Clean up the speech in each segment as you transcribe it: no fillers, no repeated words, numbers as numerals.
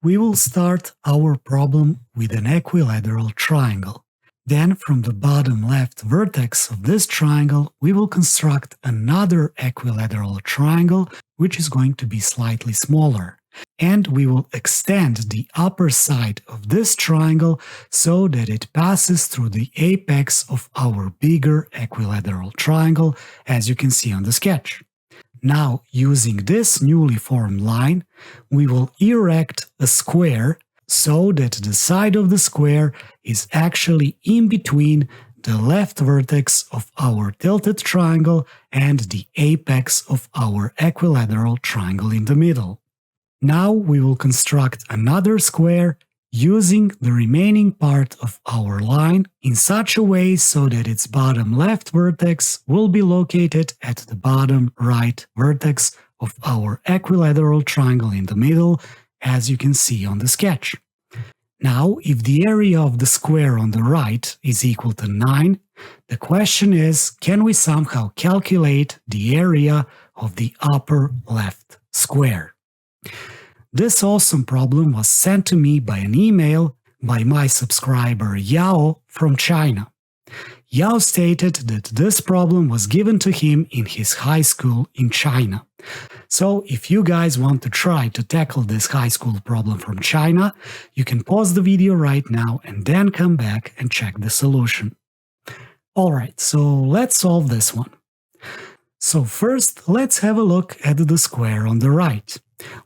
We will start our problem with an equilateral triangle. Then from the bottom left vertex of this triangle, we will construct another equilateral triangle, which is going to be slightly smaller. And we will extend the upper side of this triangle so that it passes through the apex of our bigger equilateral triangle, as you can see on the sketch. Now, using this newly formed line, we will erect a square so that the side of the square is actually in between the left vertex of our tilted triangle and the apex of our equilateral triangle in the middle. Now we will construct another square using the remaining part of our line in such a way so that its bottom left vertex will be located at the bottom right vertex of our equilateral triangle in the middle, as you can see on the sketch. Now, if the area of the square on the right is equal to 9, the question is, can we somehow calculate the area of the upper left square? This awesome problem was sent to me by an email by my subscriber Yao from China. Yao stated that this problem was given to him in his high school in China. So if you guys want to try to tackle this high school problem from China, you can pause the video right now and then come back and check the solution. Alright, so let's solve this one. So first, let's have a look at the square on the right.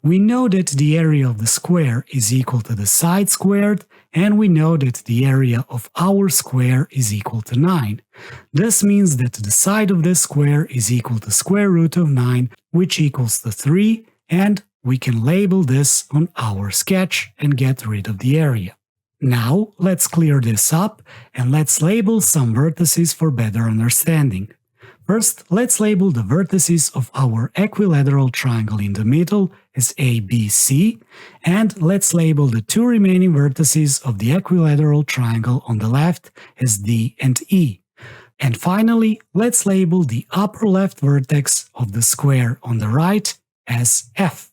We know that the area of the square is equal to the side squared, and we know that the area of our square is equal to 9. This means that the side of this square is equal to square root of 9, which equals to 3, and we can label this on our sketch and get rid of the area. Now, let's clear this up, and let's label some vertices for better understanding. First, let's label the vertices of our equilateral triangle in the middle as A, B, C, and let's label the two remaining vertices of the equilateral triangle on the left as D and E. And finally, let's label the upper left vertex of the square on the right as F.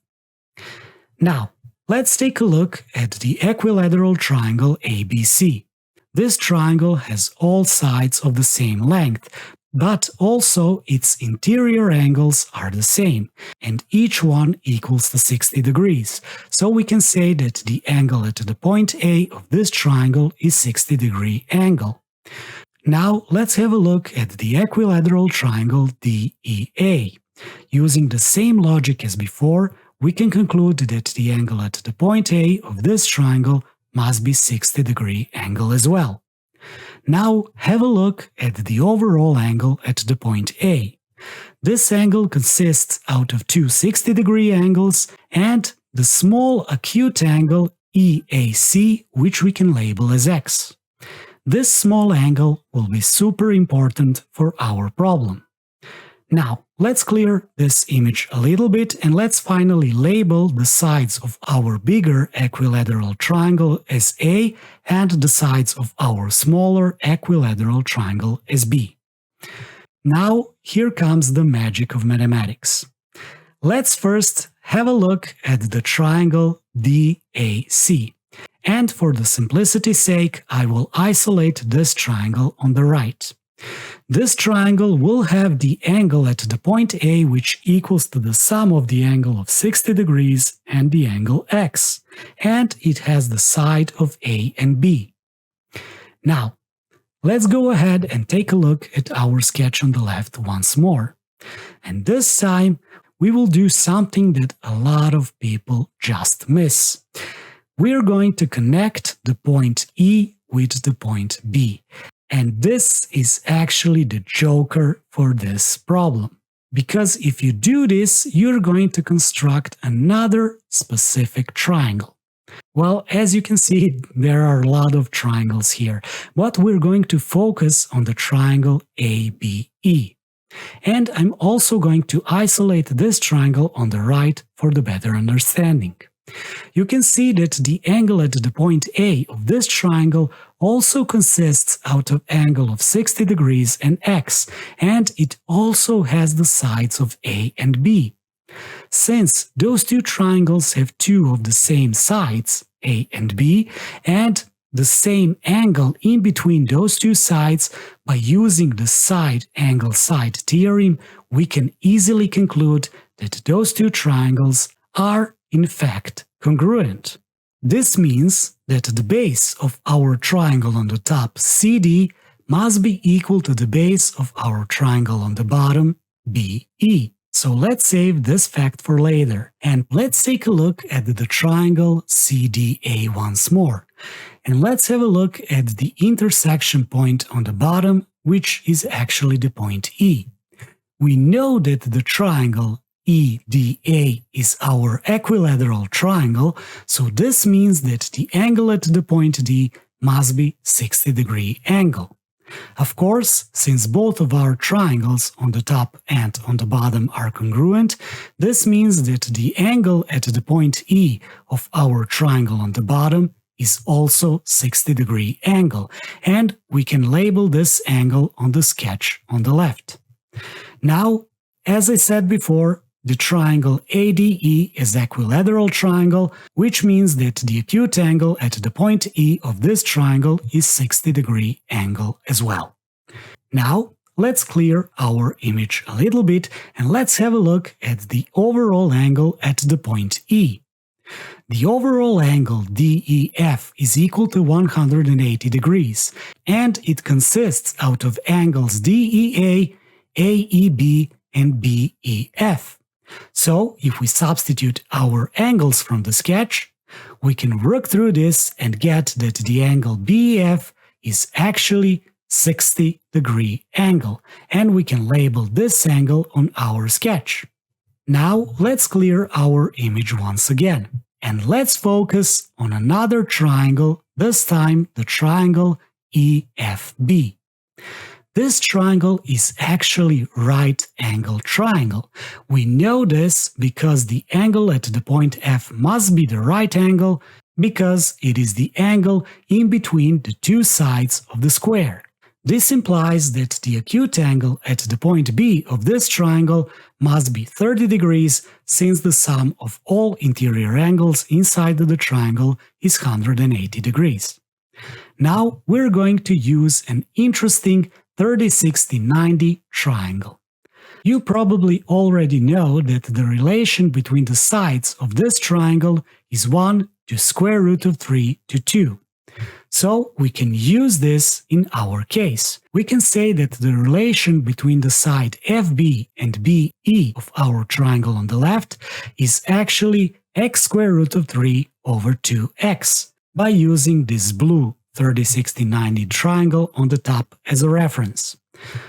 Now, let's take a look at the equilateral triangle ABC. This triangle has all sides of the same length, but also its interior angles are the same, and each one equals to 60 degrees. So we can say that the angle at the point A of this triangle is 60-degree angle. Now let's have a look at the equilateral triangle DEA. Using the same logic as before, we can conclude that the angle at the point A of this triangle must be 60-degree angle as well. Now have a look at the overall angle at the point A. This angle consists out of two 60-degree angles and the small acute angle EAC, which we can label as X. This small angle will be super important for our problem. Now, let's clear this image a little bit and let's finally label the sides of our bigger equilateral triangle as A and the sides of our smaller equilateral triangle as B. Now, here comes the magic of mathematics. Let's first have a look at the triangle DAC. And for the simplicity's sake, I will isolate this triangle on the right. This triangle will have the angle at the point A which equals to the sum of the angle of 60 degrees and the angle X, and it has the side of A and B. Now, let's go ahead and take a look at our sketch on the left once more. And this time, we will do something that a lot of people just miss. We're going to connect the point E with the point B. And this is actually the joker for this problem. Because if you do this, you're going to construct another specific triangle. Well, as you can see, there are a lot of triangles here, but we're going to focus on the triangle ABE. And I'm also going to isolate this triangle on the right for the better understanding. You can see that the angle at the point A of this triangle also consists out of angle of 60 degrees and X, and it also has the sides of A and B. Since those two triangles have two of the same sides, A and B, and the same angle in between those two sides, by using the side-angle-side theorem, we can easily conclude that those two triangles are, in fact, congruent. This means that the base of our triangle on the top, CD, must be equal to the base of our triangle on the bottom, BE. So let's save this fact for later, and let's take a look at the triangle CDA once more. And let's have a look at the intersection point on the bottom, which is actually the point E. We know that the triangle EDA is our equilateral triangle, so this means that the angle at the point D must be 60-degree angle. Of course, since both of our triangles on the top and on the bottom are congruent, this means that the angle at the point E of our triangle on the bottom is also 60-degree angle, and we can label this angle on the sketch on the left. Now, as I said before, the triangle ADE is equilateral triangle, which means that the acute angle at the point E of this triangle is 60-degree angle as well. Now, let's clear our image a little bit and let's have a look at the overall angle at the point E. The overall angle DEF is equal to 180 degrees, and it consists out of angles DEA, AEB, and BEF. So, if we substitute our angles from the sketch, we can work through this and get that the angle BEF is actually 60-degree angle, and we can label this angle on our sketch. Now, let's clear our image once again, and let's focus on another triangle, this time the triangle EFB. This triangle is actually right-angle triangle. We know this because the angle at the point F must be the right angle, because it is the angle in between the two sides of the square. This implies that the acute angle at the point B of this triangle must be 30 degrees, since the sum of all interior angles inside the triangle is 180 degrees. Now we're going to use an interesting 30-60-90 triangle. You probably already know that the relation between the sides of this triangle is 1 to square root of 3 to 2. So we can use this in our case. We can say that the relation between the side FB and BE of our triangle on the left is actually x square root of 3 over 2x, by using this blue 30-60-90 triangle on the top as a reference.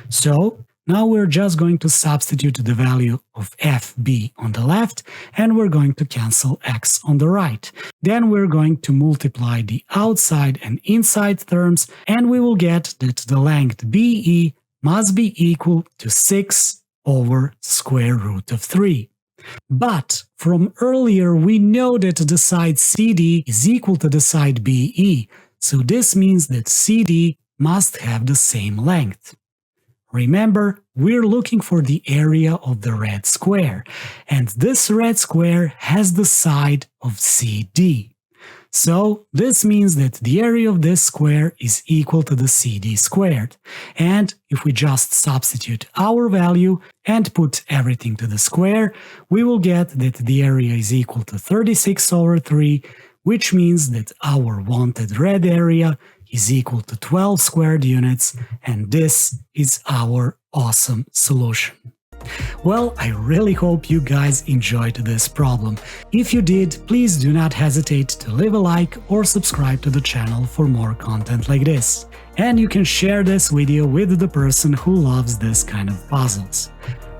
So now we're just going to substitute the value of FB on the left, and we're going to cancel x on the right. Then we're going to multiply the outside and inside terms, and we will get that the length BE must be equal to 6 over square root of 3. But from earlier we know that the side CD is equal to the side BE, so this means that CD must have the same length. Remember, we're looking for the area of the red square, and this red square has the side of CD. So this means that the area of this square is equal to the CD squared, and if we just substitute our value and put everything to the square, we will get that the area is equal to 36 over 3, which means that our wanted red area is equal to 12 squared units, and this is our awesome solution. Well, I really hope you guys enjoyed this problem. If you did, please do not hesitate to leave a like or subscribe to the channel for more content like this. And you can share this video with the person who loves this kind of puzzles.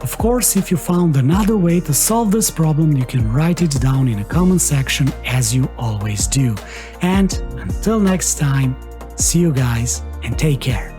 Of course, if you found another way to solve this problem, you can write it down in a comment section as you always do. And until next time, see you guys and take care.